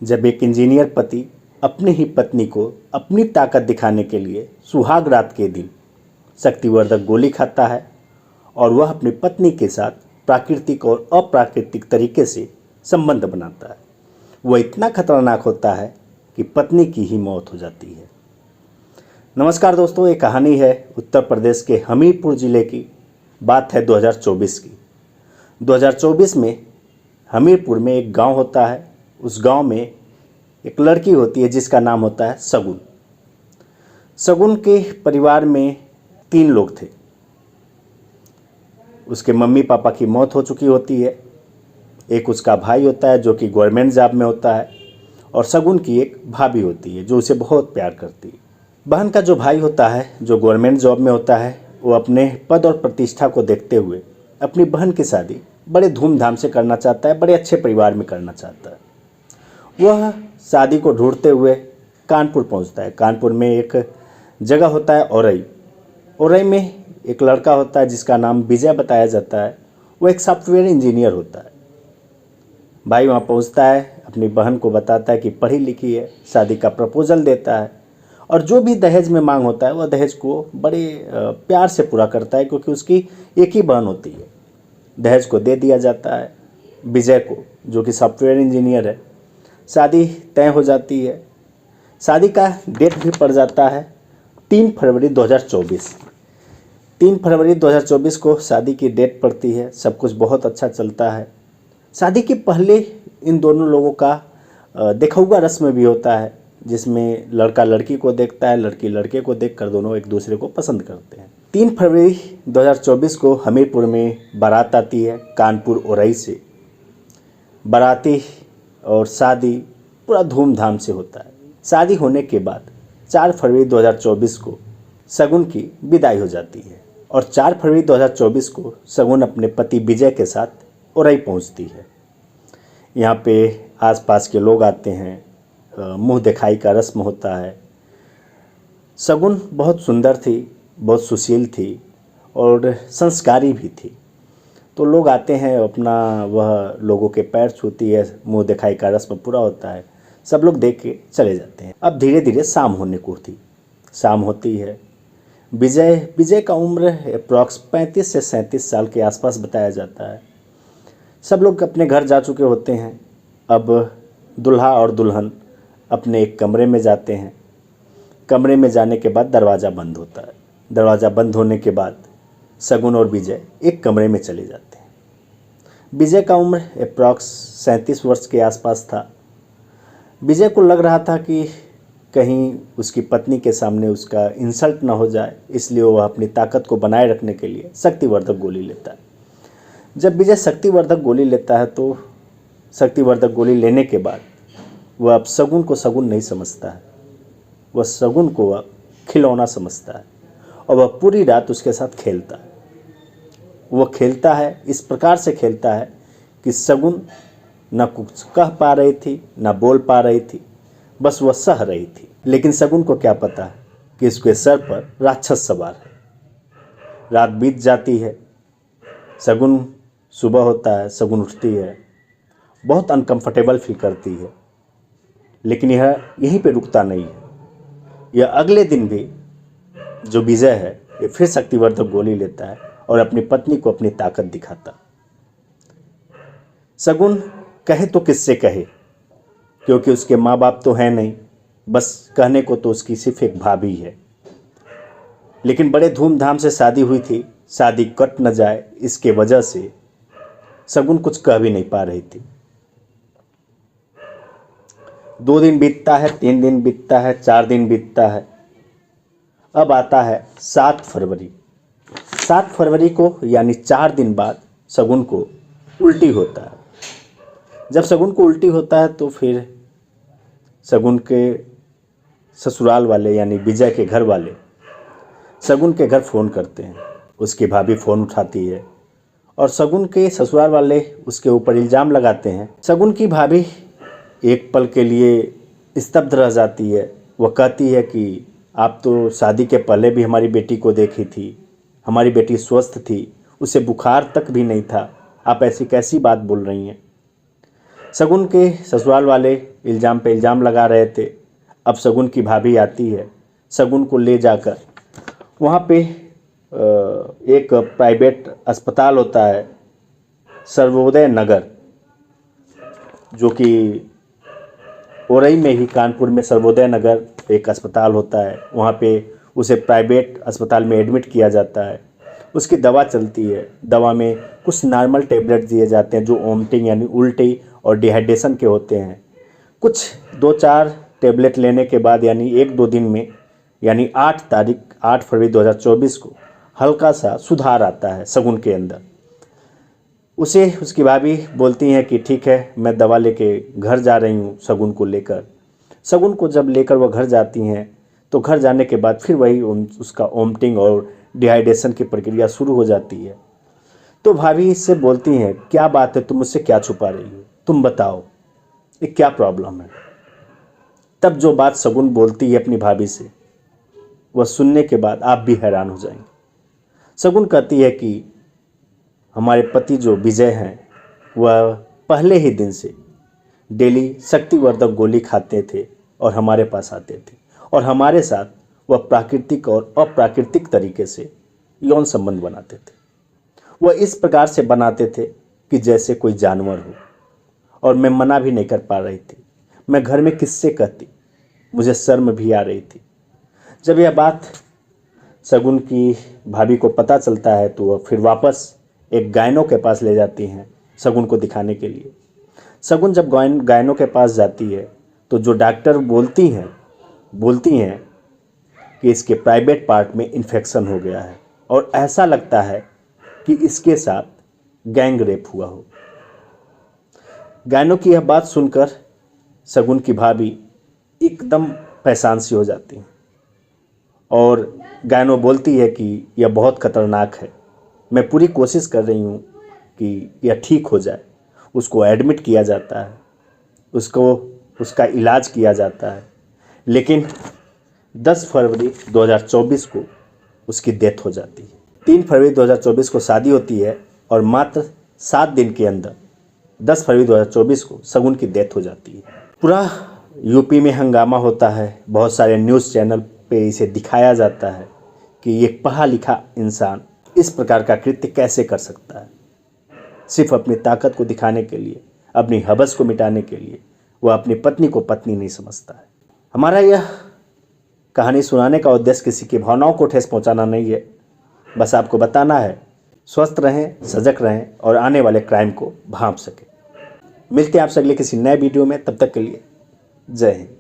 जब एक इंजीनियर पति अपनी ही पत्नी को अपनी ताकत दिखाने के लिए सुहाग रात के दिन शक्तिवर्धक गोली खाता है और वह अपनी पत्नी के साथ प्राकृतिक और अप्राकृतिक तरीके से संबंध बनाता है, वह इतना खतरनाक होता है कि पत्नी की ही मौत हो जाती है। नमस्कार दोस्तों, ये कहानी है उत्तर प्रदेश के हमीरपुर ज़िले की। बात है 2024 की। 2024 में हमीरपुर में एक गांव होता है। उस गांव में एक लड़की होती है जिसका नाम होता है शगुन। शगुन के परिवार में 3 लोग थे। उसके मम्मी पापा की मौत हो चुकी होती है। एक उसका भाई होता है जो कि गवर्नमेंट जॉब में होता है, और शगुन की एक भाभी होती है जो उसे बहुत प्यार करती है। बहन का जो भाई होता है जो गवर्नमेंट जॉब में होता है, वो अपने पद और प्रतिष्ठा को देखते हुए अपनी बहन की शादी बड़े धूमधाम से करना चाहता है, बड़े अच्छे परिवार में करना चाहता है। वह शादी को ढूंढते हुए कानपुर पहुंचता है। कानपुर में एक जगह होता है औरई। औरई में एक लड़का होता है जिसका नाम विजय बताया जाता है। वो एक सॉफ्टवेयर इंजीनियर होता है। भाई वहाँ पहुँचता है, अपनी बहन को बताता है कि पढ़ी लिखी है, शादी का प्रपोजल देता है, और जो भी दहेज में मांग होता है वह दहेज को बड़े प्यार से पूरा करता है, क्योंकि उसकी एक ही बहन होती है। दहेज को दे दिया जाता है विजय को, जो कि सॉफ्टवेयर इंजीनियर है। शादी तय हो जाती है। शादी का डेट भी पड़ जाता है 3 फरवरी 2024। 3 फरवरी 2024 को शादी की डेट पड़ती है। सब कुछ बहुत अच्छा चलता है। शादी के पहले इन दोनों लोगों का देखौगा रस्म भी होता है, जिसमें लड़का लड़की को देखता है, लड़की लड़के को देखकर दोनों एक दूसरे को पसंद करते हैं। 3 फरवरी 2024 को हमीरपुर में बारात आती है कानपुर औरई से। बाराती और शादी पूरा धूमधाम से होता है। शादी होने के बाद 4 फरवरी 2024 को शगुन की विदाई हो जाती है, और 4 फरवरी 2024 को शगुन अपने पति विजय के साथ औरई पहुंचती है। यहाँ पे आसपास के लोग आते हैं, मुंह दिखाई का रस्म होता है। शगुन बहुत सुंदर थी, बहुत सुशील थी और संस्कारी भी थी। तो लोग आते हैं, अपना वह लोगों के पैर छूती है, मुंह दिखाई का रस्म पूरा होता है। सब लोग देख के चले जाते हैं। अब धीरे धीरे शाम होने को थी। शाम होती है। विजय का उम्र अप्रॉक्स 35 से 37 साल के आसपास बताया जाता है। सब लोग अपने घर जा चुके होते हैं। अब दुल्हा और दुल्हन अपने एक कमरे में जाते हैं। कमरे में जाने के बाद दरवाज़ा बंद होता है। दरवाज़ा बंद होने के बाद शगुन और विजय एक कमरे में चले जाते हैं। विजय का उम्र अप्रॉक्स 37 वर्ष के आसपास था। विजय को लग रहा था कि कहीं उसकी पत्नी के सामने उसका इंसल्ट ना हो जाए, इसलिए वह अपनी ताकत को बनाए रखने के लिए शक्तिवर्धक गोली लेता है। जब विजय शक्तिवर्धक गोली लेता है तो शक्तिवर्धक गोली लेने के बाद वह अब शगुन को शगुन नहीं समझता है। वह शगुन को अब खिलौना समझता है, और वह पूरी रात उसके साथ खेलता है। वह खेलता है, इस प्रकार से खेलता है कि शगुन न कुछ कह पा रही थी, न बोल पा रही थी, बस वह सह रही थी। लेकिन शगुन को क्या पता कि उसके सर पर राक्षस सवार है। रात बीत जाती है। शगुन सुबह होता है, शगुन उठती है, बहुत अनकंफर्टेबल फील करती है। लेकिन यह यहीं पे रुकता नहीं है। यह अगले दिन भी जो विजय है ये फिर शक्तिवर्धक गोली लेता है और अपनी पत्नी को अपनी ताकत दिखाता। शगुन कहे तो किससे कहे, क्योंकि उसके माँ बाप तो हैं नहीं, बस कहने को तो उसकी सिर्फ एक भाभी है। लेकिन बड़े धूमधाम से शादी हुई थी, शादी कट न जाए इसके वजह से शगुन कुछ कह भी नहीं पा रही थी। 2 दिन बीतता है, 3 दिन बीतता है, 4 दिन बीतता है। अब आता है 7 फरवरी। 7 फरवरी को यानी 4 दिन बाद शगुन को उल्टी होता है। जब शगुन को उल्टी होता है तो फिर शगुन के ससुराल वाले यानी विजय के घर वाले शगुन के घर फ़ोन करते हैं। उसकी भाभी फ़ोन उठाती है और शगुन के ससुराल वाले उसके ऊपर इल्ज़ाम लगाते हैं। शगुन की भाभी एक पल के लिए स्तब्ध रह जाती है। वह कहती है कि आप तो शादी के पहले भी हमारी बेटी को देखी थी, हमारी बेटी स्वस्थ थी, उसे बुखार तक भी नहीं था, आप ऐसी कैसी बात बोल रही हैं। शगुन के ससुराल वाले इल्ज़ाम पे इल्ज़ाम लगा रहे थे। अब शगुन की भाभी आती है, शगुन को ले जाकर वहाँ पे एक प्राइवेट अस्पताल होता है सर्वोदय नगर, जो कि ओरई में ही कानपुर में सर्वोदय नगर एक अस्पताल होता है। वहाँ पे उसे प्राइवेट अस्पताल में एडमिट किया जाता है। उसकी दवा चलती है। दवा में कुछ नॉर्मल टैबलेट दिए जाते हैं जो वोमिटिंग यानी उल्टी और डिहाइड्रेशन के होते हैं। कुछ 2-4 टैबलेट लेने के बाद यानी 1-2 दिन में यानी 8 फरवरी 2024 को हल्का सा सुधार आता है शगुन के अंदर। उसे उसकी भाभी बोलती हैं कि ठीक है, मैं दवा लेके घर जा रही हूँ शगुन को लेकर। शगुन को जब लेकर वह घर जाती हैं तो घर जाने के बाद फिर वही उसका वोमिटिंग और डिहाइड्रेशन की प्रक्रिया शुरू हो जाती है। तो भाभी इससे बोलती हैं, क्या बात है, तुम मुझसे क्या छुपा रही हो, तुम बताओ ये क्या प्रॉब्लम है। तब जो बात शगुन बोलती है अपनी भाभी से, वह सुनने के बाद आप भी हैरान हो जाएंगे। शगुन कहती है कि हमारे पति जो विजय हैं वह पहले ही दिन से डेली शक्तिवर्धक गोली खाते थे और हमारे पास आते थे और हमारे साथ वह प्राकृतिक और अप्राकृतिक तरीके से यौन संबंध बनाते थे। वह इस प्रकार से बनाते थे कि जैसे कोई जानवर हो, और मैं मना भी नहीं कर पा रही थी। मैं घर में किससे कहती, मुझे शर्म भी आ रही थी। जब यह बात शगुन की भाभी को पता चलता है तो वह फिर वापस एक गायनो के पास ले जाती हैं शगुन को दिखाने के लिए। शगुन जब गायनो के पास जाती है तो जो डॉक्टर बोलती हैं कि इसके प्राइवेट पार्ट में इन्फेक्शन हो गया है और ऐसा लगता है कि इसके साथ गैंग रेप हुआ हो। गायनो की यह बात सुनकर शगुन की भाभी एकदम परेशान सी हो जाती हैं और गायनो बोलती है कि यह बहुत खतरनाक है, मैं पूरी कोशिश कर रही हूँ कि यह ठीक हो जाए। उसको एडमिट किया जाता है, उसका इलाज किया जाता है, लेकिन 10 फरवरी 2024 को उसकी डेथ हो जाती है। 3 फरवरी 2024 को शादी होती है और मात्र 7 दिन के अंदर 10 फरवरी 2024 को शगुन की डेथ हो जाती है। पूरा यूपी में हंगामा होता है। बहुत सारे न्यूज़ चैनल पे इसे दिखाया जाता है कि एक पढ़ा लिखा इंसान इस प्रकार का कृत्य कैसे कर सकता है। सिर्फ अपनी ताकत को दिखाने के लिए, अपनी हवस को मिटाने के लिए वह अपनी पत्नी को पत्नी नहीं समझता है। हमारा यह कहानी सुनाने का उद्देश्य किसी की भावनाओं को ठेस पहुंचाना नहीं है, बस आपको बताना है स्वस्थ रहें, सजग रहें और आने वाले क्राइम को भांप सकें। मिलते हैं आपसे अगले किसी नए वीडियो में, तब तक के लिए जय हिंद।